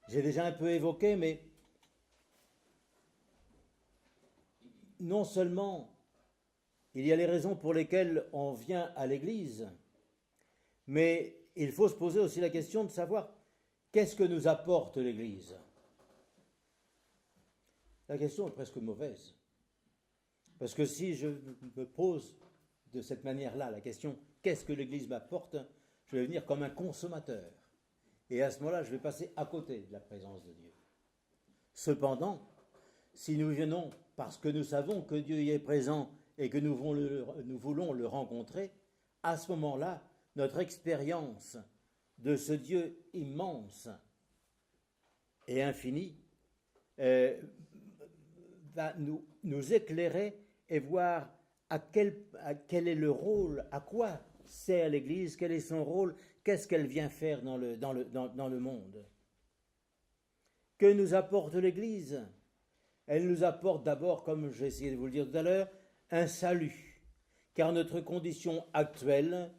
J'ai déjà un peu évoqué, mais non seulement il y a les raisons pour lesquelles on vient à l'Église, mais il faut se poser aussi la question de savoir qu'est-ce que nous apporte l'Église. La question est presque mauvaise. Parce que si je me pose de cette manière-là la question qu'est-ce que l'Église m'apporte, je vais venir comme un consommateur. Et à ce moment-là, je vais passer à côté de la présence de Dieu. Cependant, si nous venons parce que nous savons que Dieu y est présent et que nous voulons le rencontrer, à ce moment-là, notre expérience de ce Dieu immense et infini va nous éclairer et voir quel est le rôle, à quoi sert l'Église, quel est son rôle, qu'est-ce qu'elle vient faire dans le monde. Que nous apporte l'Église? Elle nous apporte d'abord, comme j'ai essayé de vous le dire tout à l'heure, un salut. Car notre condition actuelle,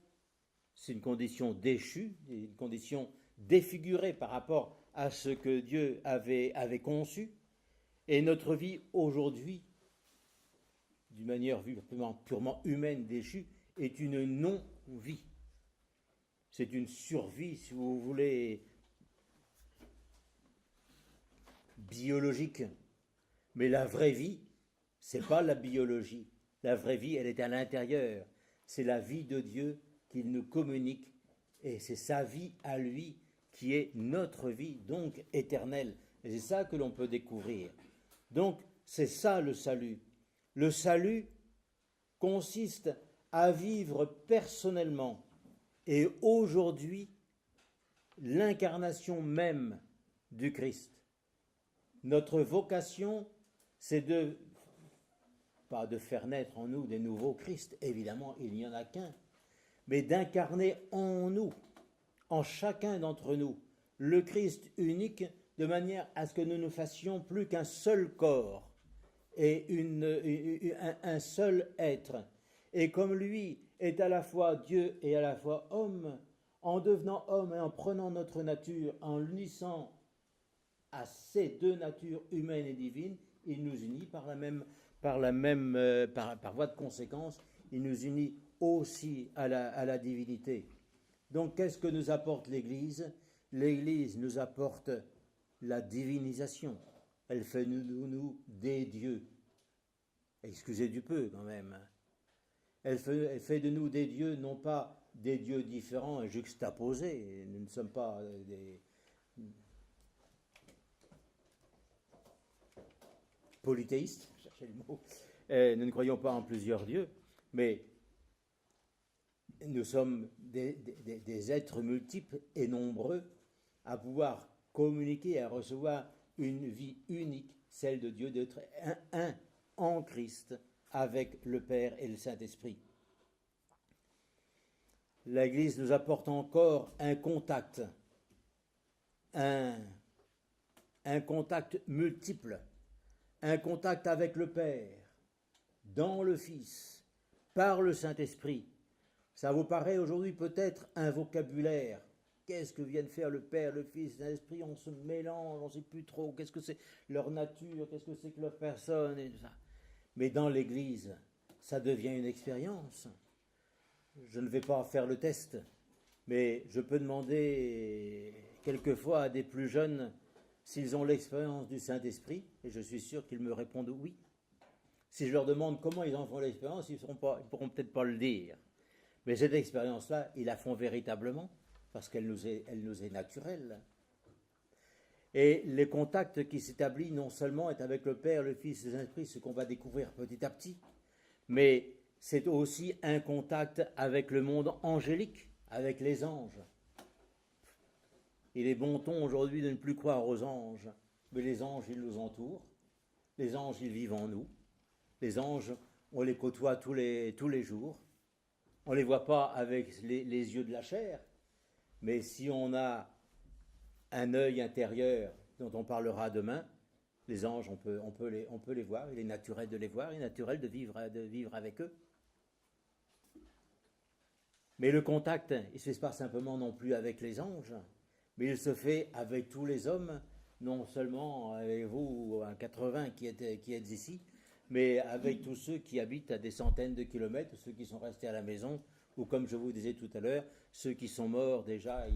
c'est une condition déchue, une condition défigurée par rapport à ce que Dieu avait conçu. Et notre vie aujourd'hui, d'une manière vue purement humaine déchue, est une non-vie. C'est une survie, si vous voulez, biologique. Mais la vraie vie, c'est pas la biologie. La vraie vie, elle est à l'intérieur. C'est la vie de Dieu qu'il nous communique. Et c'est sa vie à lui qui est notre vie, donc éternelle. Et c'est ça que l'on peut découvrir. Donc, c'est ça le salut. Le salut consiste à vivre personnellement et aujourd'hui l'incarnation même du Christ. Notre vocation, c'est pas de faire naître en nous des nouveaux Christ, évidemment, il n'y en a qu'un, mais d'incarner en nous, en chacun d'entre nous, le Christ unique, de manière à ce que nous ne fassions plus qu'un seul corps et un seul être. Et comme lui est à la fois Dieu et à la fois homme, en devenant homme et en prenant notre nature, en l'unissant à ces deux natures humaines et divines, il nous unit par voie de conséquence, il nous unit aussi à la divinité. Donc qu'est-ce que nous apporte l'Église? L'Église nous apporte la divinisation. Elle fait de nous des dieux. Excusez du peu quand même. Elle fait de nous des dieux, non pas des dieux différents et juxtaposés. Nous ne sommes pas des polythéistes, cherchez le mot. Nous ne croyons pas en plusieurs dieux, mais nous sommes des êtres multiples et nombreux à pouvoir communiquer, à recevoir une vie unique, celle de Dieu, d'être un en Christ avec le Père et le Saint-Esprit. L'Église nous apporte encore un contact multiple, un contact avec le Père, dans le Fils, par le Saint-Esprit. Ça vous paraît aujourd'hui peut-être un vocabulaire. Qu'est-ce que viennent faire le Père, le Fils, le Saint-Esprit? On se mélange, on ne sait plus trop. Qu'est-ce que c'est leur nature? Qu'est-ce que c'est que leur personne et tout ça. Mais dans l'Église, ça devient une expérience. Je ne vais pas faire le test, mais je peux demander quelquefois à des plus jeunes s'ils ont l'expérience du Saint-Esprit, et je suis sûr qu'ils me répondent oui. Si je leur demande comment ils en font l'expérience, ils ne pourront peut-être pas le dire. Mais cette expérience-là, ils la font véritablement, parce qu'elle nous est naturelle. Et les contacts qui s'établissent non seulement est avec le Père, le Fils et le Saint-Esprit, ce qu'on va découvrir petit à petit, mais c'est aussi un contact avec le monde angélique, avec les anges. Il est bon ton aujourd'hui de ne plus croire aux anges, mais les anges, ils nous entourent, les anges, ils vivent en nous, les anges, on les côtoie tous les jours, on ne les voit pas avec les yeux de la chair, mais si on a un œil intérieur dont on parlera demain, les anges, on peut les voir, il est naturel de les voir, il est naturel de vivre avec eux. Mais le contact, il ne se fait pas simplement non plus avec les anges, mais il se fait avec tous les hommes, non seulement avec vous, à 80 qui êtes ici, mais avec tous ceux qui habitent à des centaines de kilomètres, ceux qui sont restés à la maison, ou comme je vous disais tout à l'heure, ceux qui sont morts déjà,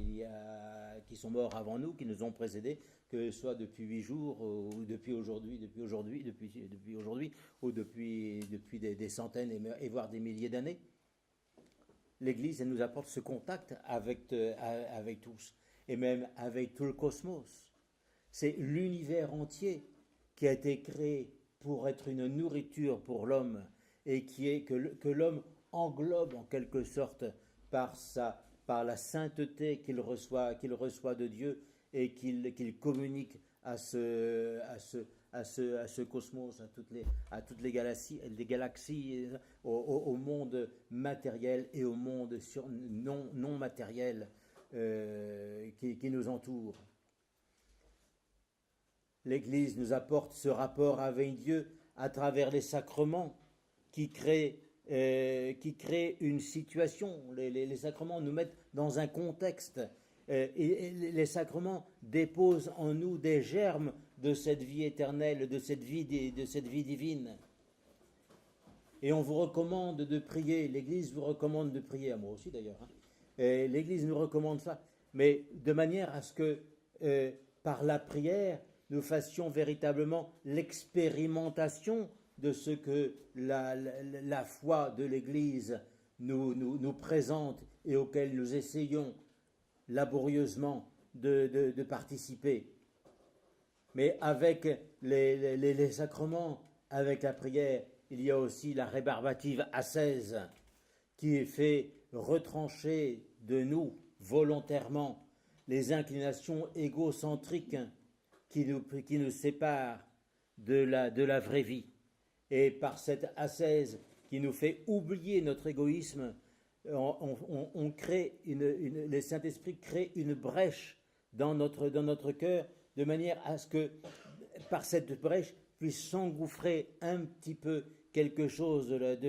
qui sont morts avant nous, qui nous ont précédés, que ce soit depuis 8 jours ou depuis aujourd'hui, ou depuis des centaines et voire des milliers d'années. L'Église, elle nous apporte ce contact avec tous, et même avec tout le cosmos. C'est l'univers entier qui a été créé pour être une nourriture pour l'homme, et que l'homme englobe en quelque sorte par la sainteté qu'il reçoit de Dieu, et qu'il communique à ce cosmos, à toutes les galaxies, au monde matériel et au monde non matériel qui nous entoure. L'Église nous apporte ce rapport avec Dieu à travers les sacrements qui créent une situation. Les sacrements nous mettent dans un contexte. Et les sacrements déposent en nous des germes de cette vie éternelle, de cette vie divine. Et on vous recommande de prier, l'Église vous recommande de prier, à moi aussi d'ailleurs. Et l'Église nous recommande ça, mais de manière à ce que par la prière, nous fassions véritablement l'expérimentation de ce que la foi de l'Église nous présente et auquel nous essayons laborieusement de participer. Mais avec les sacrements, avec la prière, il y a aussi la rébarbative ascèse qui fait retrancher de nous volontairement les inclinations égocentriques qui nous séparent de la vraie vie. Et par cette ascèse qui nous fait oublier notre égoïsme, on crée le Saint-Esprit crée une brèche dans notre cœur, de manière à ce que par cette brèche puisse s'engouffrer un petit peu quelque chose de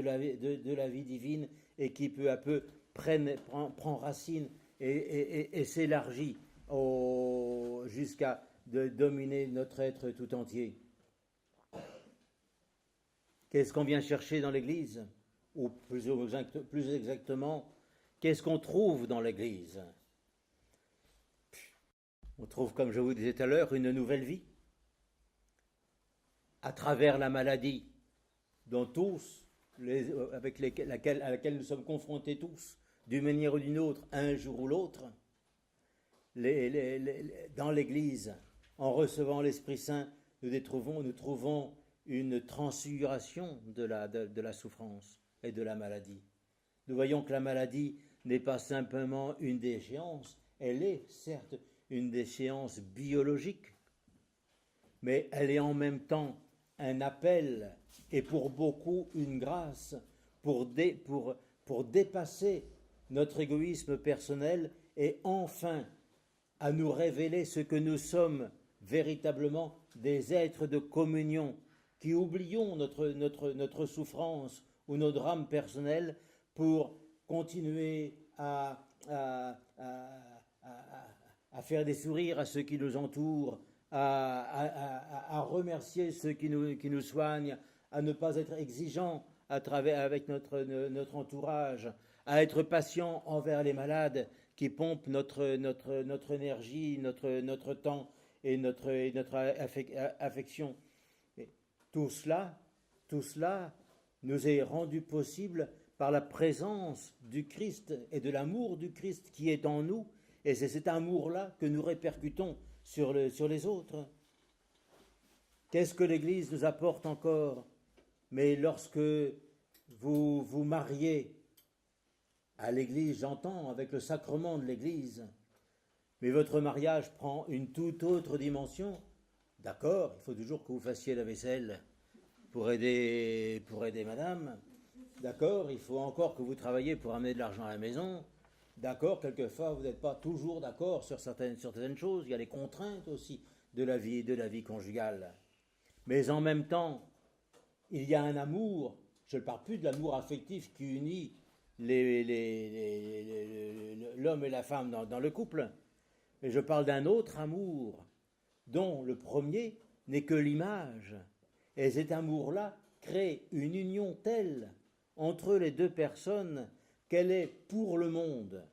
la vie divine, et qui peu à peu prend racine et s'élargit jusqu'à de dominer notre être tout entier. Qu'est-ce qu'on vient chercher dans l'Église ? Ou plus exactement, qu'est-ce qu'on trouve dans l'Église ? On trouve, comme je vous disais tout à l'heure, une nouvelle vie à travers la maladie dont tous, à laquelle nous sommes confrontés tous, d'une manière ou d'une autre, un jour ou l'autre. Dans l'Église, en recevant l'Esprit Saint, nous trouvons une transfiguration de la souffrance et de la maladie. Nous voyons que la maladie n'est pas simplement une déchéance, elle est certes une déchéance biologique, mais elle est en même temps un appel, et pour beaucoup une grâce, pour dépasser notre égoïsme personnel et enfin à nous révéler ce que nous sommes véritablement, des êtres de communion qui oublions notre souffrance ou nos drames personnels pour continuer à faire des sourires à ceux qui nous entourent, à remercier ceux qui nous soignent, à ne pas être exigeants avec notre entourage, à être patients envers les malades qui pompent notre énergie, notre temps et notre affection. Et tout cela nous est rendu possible par la présence du Christ et de l'amour du Christ qui est en nous, et c'est cet amour-là que nous répercutons sur les autres. Qu'est-ce que l'Église nous apporte encore ? Mais lorsque vous vous mariez à l'Église, j'entends, avec le sacrement de l'Église, mais votre mariage prend une toute autre dimension. D'accord, il faut toujours que vous fassiez la vaisselle pour aider madame. D'accord, il faut encore que vous travailliez pour amener de l'argent à la maison. D'accord, quelquefois vous n'êtes pas toujours d'accord sur certaines choses. Il y a les contraintes aussi de la vie conjugale. Mais en même temps, il y a un amour. Je ne parle plus de l'amour affectif qui unit l'homme et la femme dans le couple. Mais je parle d'un autre amour, dont le premier n'est que l'image. Et cet amour-là crée une union telle entre les deux personnes qu'elle est pour le monde,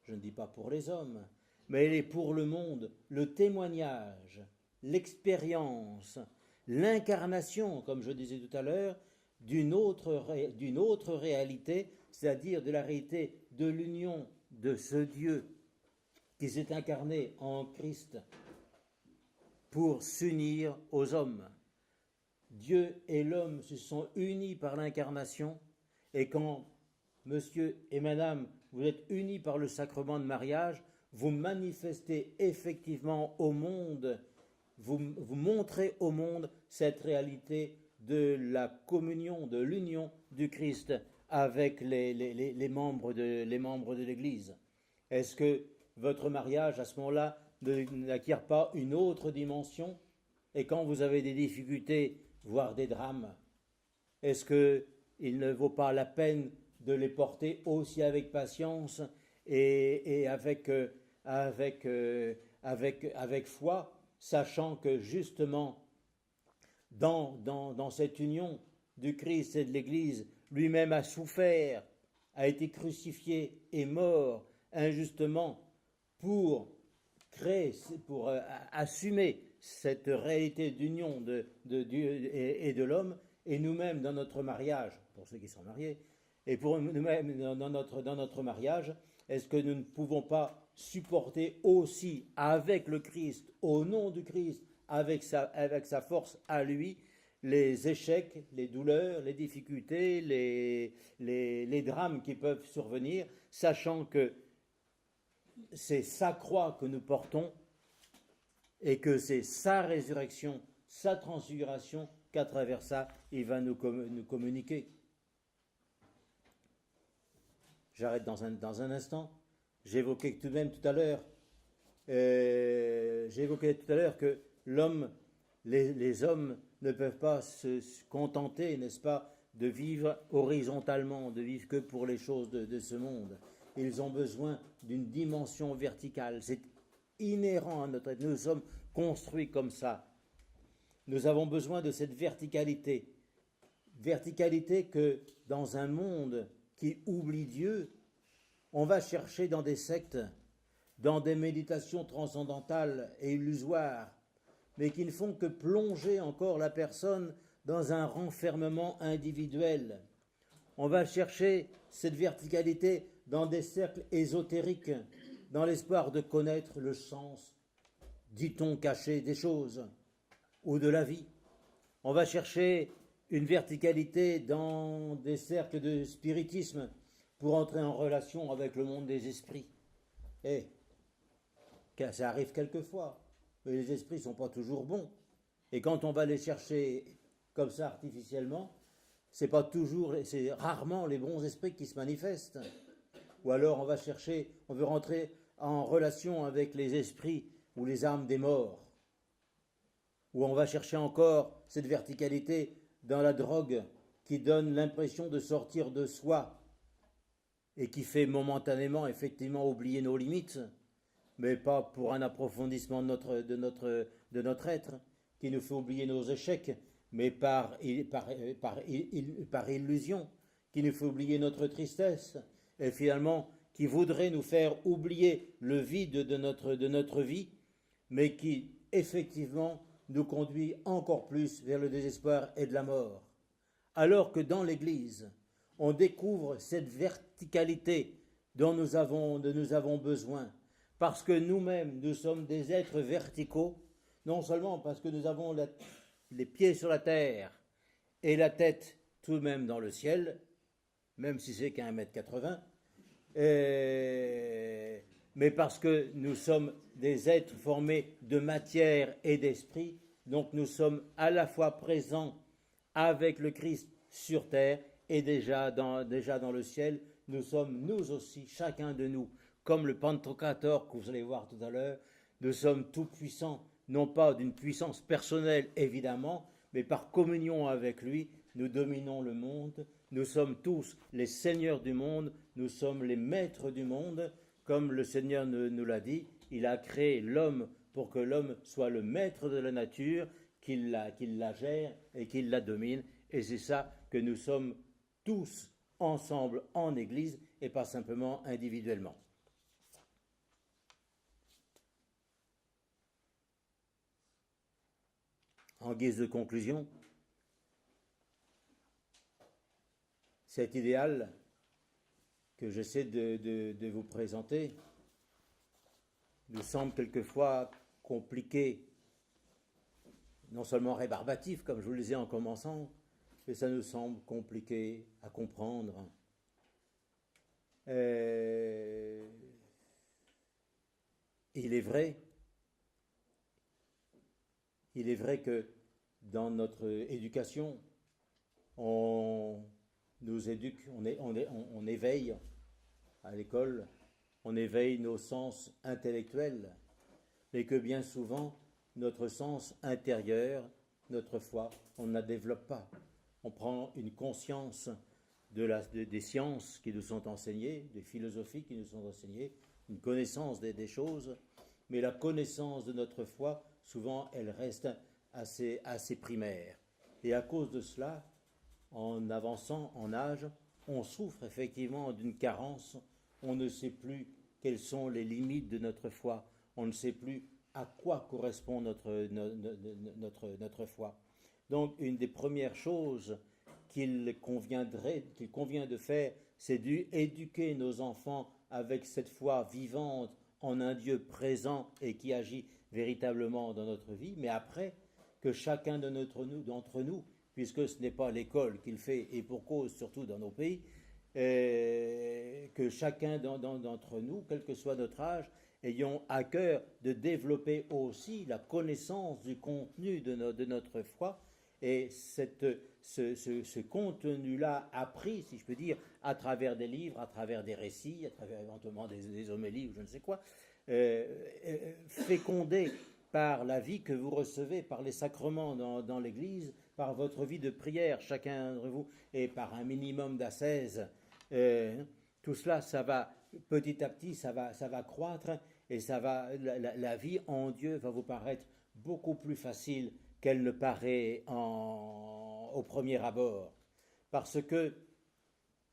je ne dis pas pour les hommes, mais elle est pour le monde le témoignage, l'expérience, l'incarnation, comme je disais tout à l'heure, d'une autre réalité, c'est-à-dire de la réalité de l'union de ce Dieu qui s'est incarné en Christ pour s'unir aux hommes. Dieu et l'homme se sont unis par l'incarnation, et quand monsieur et madame, vous êtes unis par le sacrement de mariage, vous manifestez effectivement au monde, vous montrez au monde cette réalité de la communion, de l'union du Christ avec les membres de l'Église. Est-ce que votre mariage, à ce moment-là, n'acquiert pas une autre dimension? Et quand vous avez des difficultés, voire des drames, est-ce qu'il ne vaut pas la peine de les porter aussi avec patience et avec foi, sachant que justement, dans cette union du Christ et de l'Église, lui-même a souffert, a été crucifié et mort injustement pour assumer cette réalité d'union de Dieu et de l'homme, et nous-mêmes dans notre mariage, pour ceux qui sont mariés, et pour nous-mêmes dans notre mariage, est-ce que nous ne pouvons pas supporter aussi avec le Christ, au nom du Christ, avec sa force à lui, les échecs, les douleurs, les difficultés, les drames qui peuvent survenir, sachant que c'est sa croix que nous portons et que c'est sa résurrection, sa transfiguration qu'à travers ça, il va nous communiquer. J'arrête dans un instant. J'évoquais tout à l'heure que l'homme, les hommes ne peuvent pas se contenter, n'est-ce pas, de vivre horizontalement, de vivre que pour les choses de ce monde. Ils ont besoin d'une dimension verticale. C'est inhérent à notre être. Nous sommes construits comme ça. Nous avons besoin de cette verticalité. Verticalité que dans un monde qui oublie Dieu, on va chercher dans des sectes, dans des méditations transcendantales et illusoires, mais qui ne font que plonger encore la personne dans un renfermement individuel. On va chercher cette verticalité dans des cercles ésotériques, dans l'espoir de connaître le sens, dit-on, caché des choses ou de la vie. On va chercher une verticalité dans des cercles de spiritisme pour entrer en relation avec le monde des esprits. Et ça arrive quelquefois, mais les esprits ne sont pas toujours bons. Et quand on va les chercher comme ça artificiellement, c'est rarement les bons esprits qui se manifestent. Ou alors on veut rentrer en relation avec les esprits ou les âmes des morts. Ou on va chercher encore cette verticalité dans la drogue qui donne l'impression de sortir de soi et qui fait momentanément effectivement oublier nos limites, mais pas pour un approfondissement de notre être, qui nous fait oublier nos échecs, mais par illusion, qui nous fait oublier notre tristesse, et finalement qui voudrait nous faire oublier le vide de notre vie, mais qui effectivement nous conduit encore plus vers le désespoir et de la mort. Alors que dans l'Église, on découvre cette verticalité dont nous avons besoin, parce que nous-mêmes, nous sommes des êtres verticaux, non seulement parce que nous avons les pieds sur la terre et la tête tout de même dans le ciel, même si c'est qu'à 1,80 m, mais parce que nous sommes des êtres formés de matière et d'esprit, donc nous sommes à la fois présents avec le Christ sur terre et déjà dans le ciel. Nous sommes nous aussi, chacun de nous, comme le Pantocrator que vous allez voir tout à l'heure, nous sommes tout puissants, non pas d'une puissance personnelle évidemment, mais par communion avec lui, nous dominons le monde, nous sommes tous les seigneurs du monde, nous sommes les maîtres du monde, comme le Seigneur nous l'a dit, il a créé l'homme pour que l'homme soit le maître de la nature, qu'il la gère et qu'il la domine. Et c'est ça que nous sommes tous ensemble en Église et pas simplement individuellement. En guise de conclusion, cet idéal que j'essaie de vous présenter nous semble quelquefois compliqué, non seulement rébarbatif, comme je vous le disais en commençant, mais ça nous semble compliqué à comprendre. Il est vrai que dans notre éducation, on nous éduque, on éveille à l'école, on éveille nos sens intellectuels, mais que bien souvent, notre sens intérieur, notre foi, on ne la développe pas. On prend une conscience des sciences qui nous sont enseignées, des philosophies qui nous sont enseignées, une connaissance des choses, mais la connaissance de notre foi, souvent, elle reste assez primaire. Et à cause de cela, en avançant en âge, on souffre effectivement d'une carence, on ne sait plus quelles sont les limites de notre foi, on ne sait plus à quoi correspond notre foi. Donc, une des premières choses qu'il convient de faire, c'est d'éduquer nos enfants avec cette foi vivante en un Dieu présent et qui agit véritablement dans notre vie, mais après, que chacun d'entre nous, puisque ce n'est pas l'école qui le fait, et pour cause surtout dans nos pays, que chacun d'entre nous, quel que soit notre âge, ayons à cœur de développer aussi la connaissance du contenu de notre foi, et ce contenu-là appris, si je peux dire, à travers des livres, à travers des récits, à travers éventuellement des homélies ou je ne sais quoi, fécondé par la vie que vous recevez, par les sacrements dans l'Église, par votre vie de prière, chacun d'entre vous, et par un minimum d'ascèse, tout cela, ça va petit à petit, ça va croître, et la vie en Dieu va vous paraître beaucoup plus facile qu'elle ne paraît au premier abord. Parce que,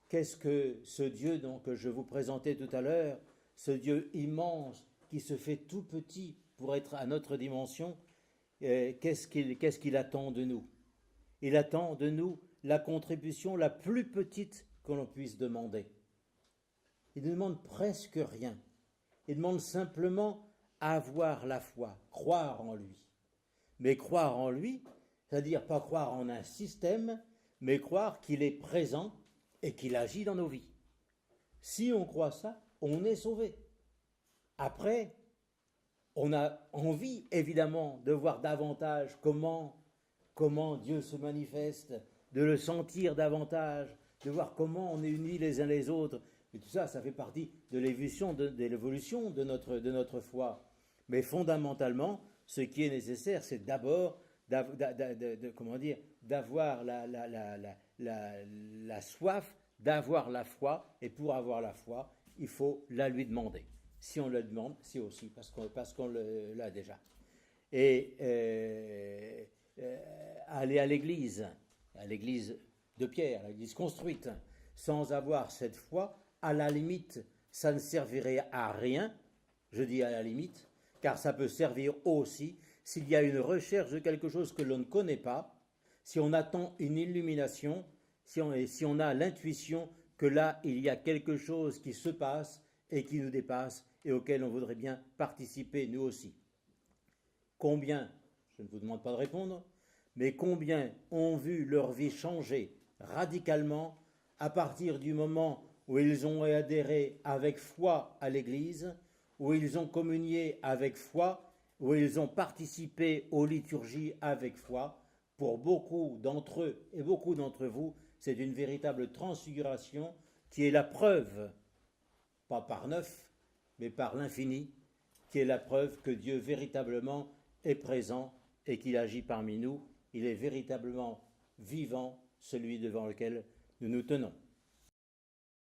qu'est-ce que ce Dieu que je vous présentais tout à l'heure, ce Dieu immense qui se fait tout petit pour être à notre dimension, qu'est-ce qu'il attend de nous? Il attend de nous la contribution la plus petite que l'on puisse demander. Il ne demande presque rien. Il demande simplement avoir la foi, croire en lui. Mais croire en lui, c'est-à-dire pas croire en un système, mais croire qu'il est présent et qu'il agit dans nos vies. Si on croit ça, on est sauvé. Après, on a envie, évidemment, de voir davantage comment Dieu se manifeste, de le sentir davantage, de voir comment on est unis les uns les autres. Et tout ça, ça fait partie de l'évolution de notre foi. Mais fondamentalement, ce qui est nécessaire, c'est d'abord d'avoir la soif, d'avoir la foi, et pour avoir la foi, il faut la lui demander. Si on le demande, c'est aussi parce qu'on l'a déjà. Et aller à l'église de Pierre, à l'église construite, sans avoir cette foi, à la limite, ça ne servirait à rien, je dis à la limite, car ça peut servir aussi s'il y a une recherche de quelque chose que l'on ne connaît pas, si on attend une illumination, si on a l'intuition que là, il y a quelque chose qui se passe et qui nous dépasse et auquel on voudrait bien participer nous aussi. Combien, je ne vous demande pas de répondre, mais combien ont vu leur vie changer radicalement à partir du moment où ils ont adhéré avec foi à l'Église, où ils ont communié avec foi, où ils ont participé aux liturgies avec foi. Pour beaucoup d'entre eux et beaucoup d'entre vous, c'est une véritable transfiguration qui est la preuve, pas par neuf, mais par l'infini, qui est la preuve que Dieu véritablement est présent et qu'il agit parmi nous. Il est véritablement vivant, celui devant lequel nous nous tenons.